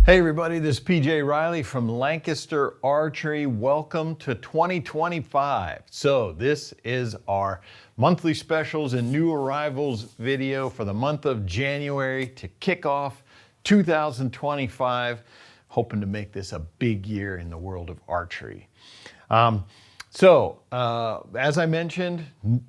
Hey everybody, this is PJ Riley from Lancaster Archery. Welcome to 2025. So this is our monthly specials and new arrivals video for the month of January to kick off 2025. Hoping to make this a big year in the world of archery. As I mentioned,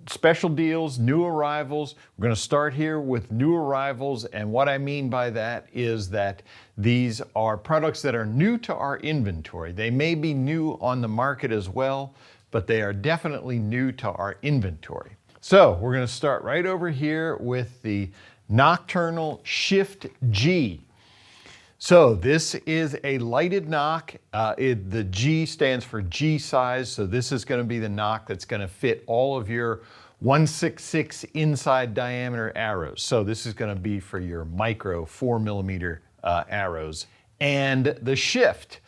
special deals, new arrivals. We're going to start here with new arrivals, and what I mean by that is that these are products that are new to our inventory. They may be new on the market as well, but they are definitely new to our inventory. So we're going to start right over here with the Nocturnal Shift G. So this is a lighted nock. The G stands for G size. So this is going to be the nock that's going to fit all of your 1/66 inside diameter arrows. So this is going to be for your micro 4mm arrows. And the shift.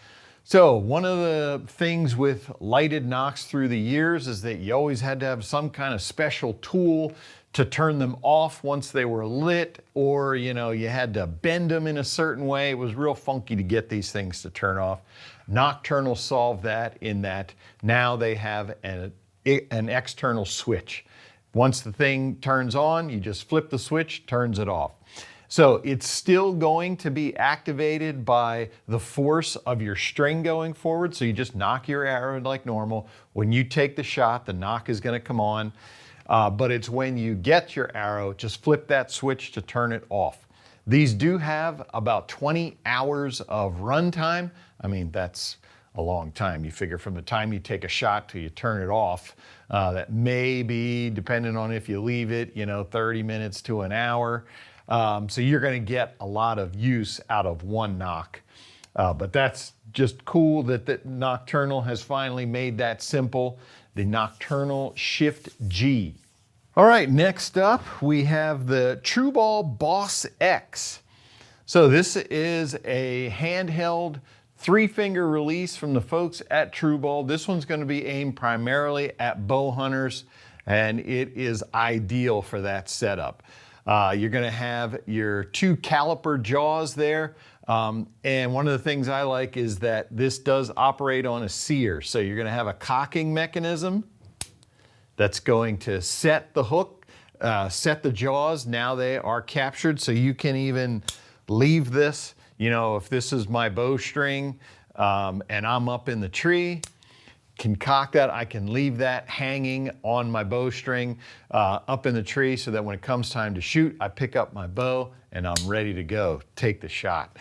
So one of the things with lighted nocks through the years is that you always had to have some kind of special tool to turn them off once they were lit, or you had to bend them in a certain way. It was real funky to get these things to turn off. Nocturnal solved that in that now they have an external switch. Once the thing turns on, you just flip the switch, turns it off. So it's still going to be activated by the force of your string going forward. So you just knock your arrow like normal. When you take the shot, the nock is going to come on. But it's when you get your arrow, just flip that switch to turn it off. These do have about 20 hours of run time. I mean, that's a long time. You figure from the time you take a shot till you turn it off, that may be, depending on if you leave it, 30 minutes to an hour. So you're going to get a lot of use out of one nock. But that's just cool that the Nocturnal has finally made that simple. The Nocturnal Shift G. All right, next up we have the TrueBall Boss X. So this is a handheld 3-finger release from the folks at TrueBall. This one's going to be aimed primarily at bow hunters, and it is ideal for that setup. You're going to have your 2 caliper jaws there. And one of the things I like is that this does operate on a sear. So you're going to have a cocking mechanism that's going to set the hook, set the jaws. Now they are captured. So you can even leave this, if this is my bowstring and I'm up in the tree, can cock that. I can leave that hanging on my bowstring up in the tree so that when it comes time to shoot, I pick up my bow and I'm ready to go, take the shot.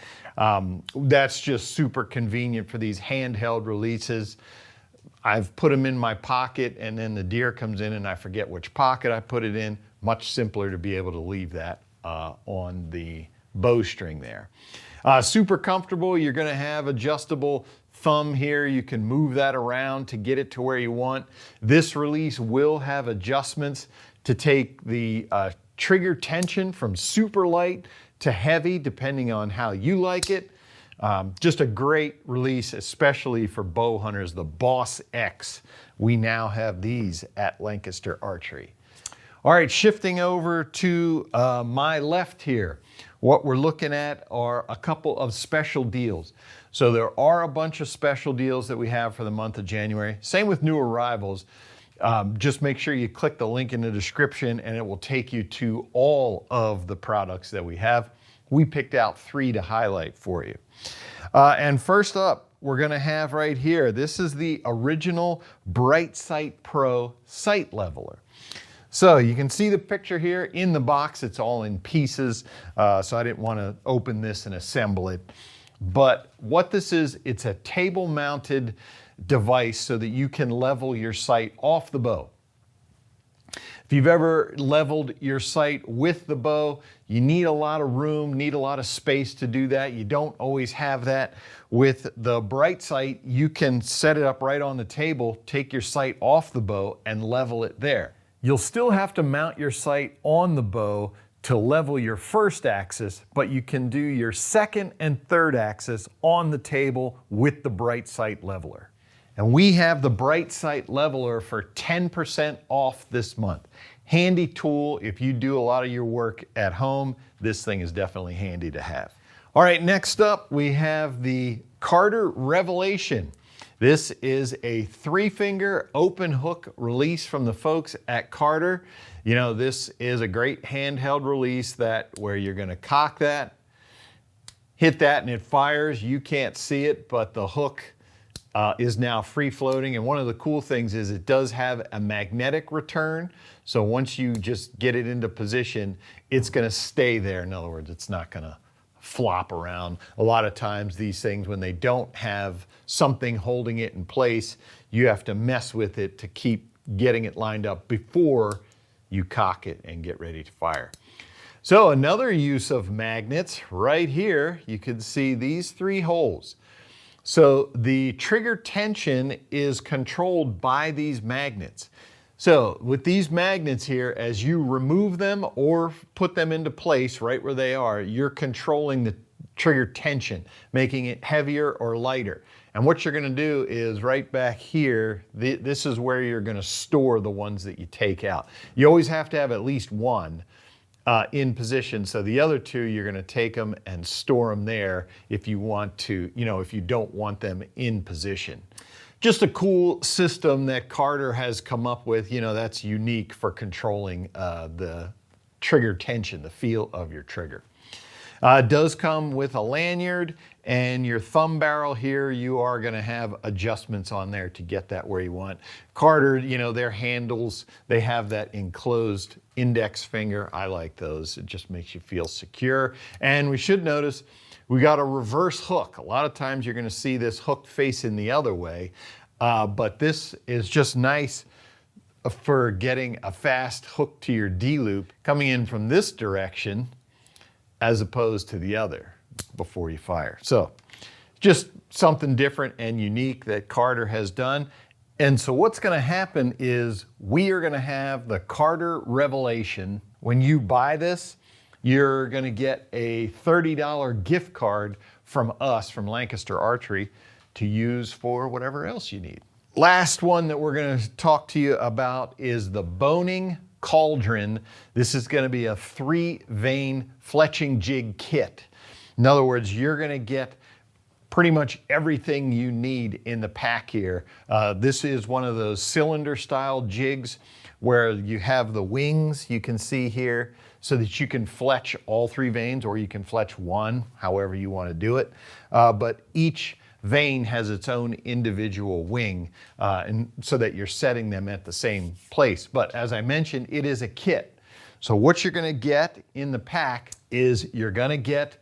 That's just super convenient for these handheld releases. I've put them in my pocket and then the deer comes in and I forget which pocket I put it in. Much simpler to be able to leave that on the bowstring there. Super comfortable. You're going to have adjustable thumb here. You can move that around to get it to where you want. This release will have adjustments to take the trigger tension from super light to heavy, depending on how you like it. Just a great release, especially for bow hunters, the Boss X. We now have these at Lancaster Archery. All right, shifting over to my left here. What we're looking at are a couple of special deals. So there are a bunch of special deals that we have for the month of January. Same with new arrivals. Just make sure you click the link in the description and it will take you to all of the products that we have. We picked out 3 to highlight for you. And first up, we're going to have right here, this is the original Brightsight Pro sight leveler. So you can see the picture here in the box. It's all in pieces, so I didn't want to open this and assemble it. But what this is, it's a table-mounted device so that you can level your sight off the bow. If you've ever leveled your sight with the bow, you need a lot of room, need a lot of space to do that. You don't always have that. With the Brightsight, you can set it up right on the table, take your sight off the bow, and level it there. You'll still have to mount your sight on the bow to level your first axis, but you can do your second and third axis on the table with the Brightsight leveler. And we have the Brightsight leveler for 10% off this month. Handy tool if you do a lot of your work at home. This thing is definitely handy to have. All right, next up we have the Carter Revelation. This is a 3-finger open hook release from the folks at Carter. You know, this is a great handheld release where you're going to cock that, hit that, and it fires. You can't see it, but the hook is now free floating. And one of the cool things is it does have a magnetic return. So once you just get it into position, it's going to stay there. In other words, it's not going to flop around. A lot of times these things, when they don't have something holding it in place, you have to mess with it to keep getting it lined up before you cock it and get ready to fire. So another use of magnets right here, you can see these 3 holes. So the trigger tension is controlled by these magnets. So with these magnets here, as you remove them or put them into place right where they are, you're controlling the trigger tension, making it heavier or lighter. And what you're going to do is right back here, this is where you're going to store the ones that you take out. You always have to have at least one in position. So the other 2, you're going to take them and store them there if you want to, if you don't want them in position. Just a cool system that Carter has come up with, that's unique for controlling the trigger tension, the feel of your trigger. It does come with a lanyard, and your thumb barrel here, you are going to have adjustments on there to get that where you want. Carter, their handles, they have that enclosed index finger. I like those. It just makes you feel secure. And we should notice we got a reverse hook. A lot of times you're going to see this hook facing the other way, but this is just nice for getting a fast hook to your D-loop coming in from this direction as opposed to the other before you fire. So just something different and unique that Carter has done. And so what's going to happen is we are going to have the Carter Revelation. When you buy this, you're going to get a $30 gift card from us, from Lancaster Archery, to use for whatever else you need. Last one that we're going to talk to you about is the Boning Cauldron. This is going to be a 3-vane fletching jig kit. In other words, you're going to get pretty much everything you need in the pack here. This is one of those cylinder style jigs where you have the wings you can see here so that you can fletch all 3 vanes, or you can fletch one, however you want to do it. But each vane has its own individual wing, and so that you're setting them at the same place. But as I mentioned, it is a kit. So what you're going to get in the pack is you're going to get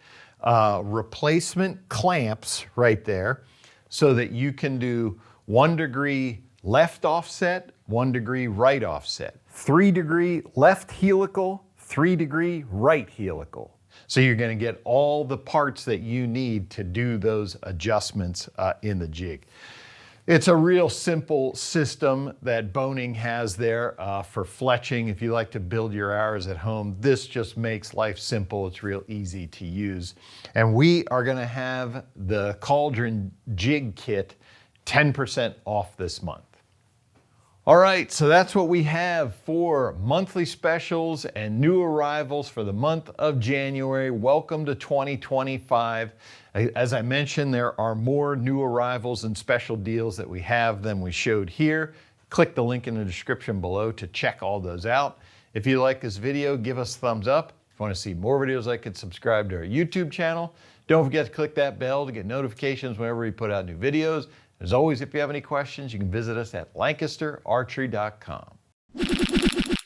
replacement clamps right there so that you can do 1 degree left offset, 1 degree right offset, 3 degree left helical, 3 degree right helical. So you're going to get all the parts that you need to do those adjustments in the jig. It's a real simple system that Boning has there for fletching. If you like to build your arrows at home, this just makes life simple. It's real easy to use. And we are going to have the Cauldron Jig Kit 10% off this month. All right, so that's what we have for monthly specials and new arrivals for the month of January. Welcome to 2025. As I mentioned, there are more new arrivals and special deals that we have than we showed here. Click the link in the description below to check all those out. If you like this video, give us a thumbs up. If you want to see more videos like it, subscribe to our YouTube channel. Don't forget to click that bell to get notifications whenever we put out new videos. As always, if you have any questions, you can visit us at lancasterarchery.com.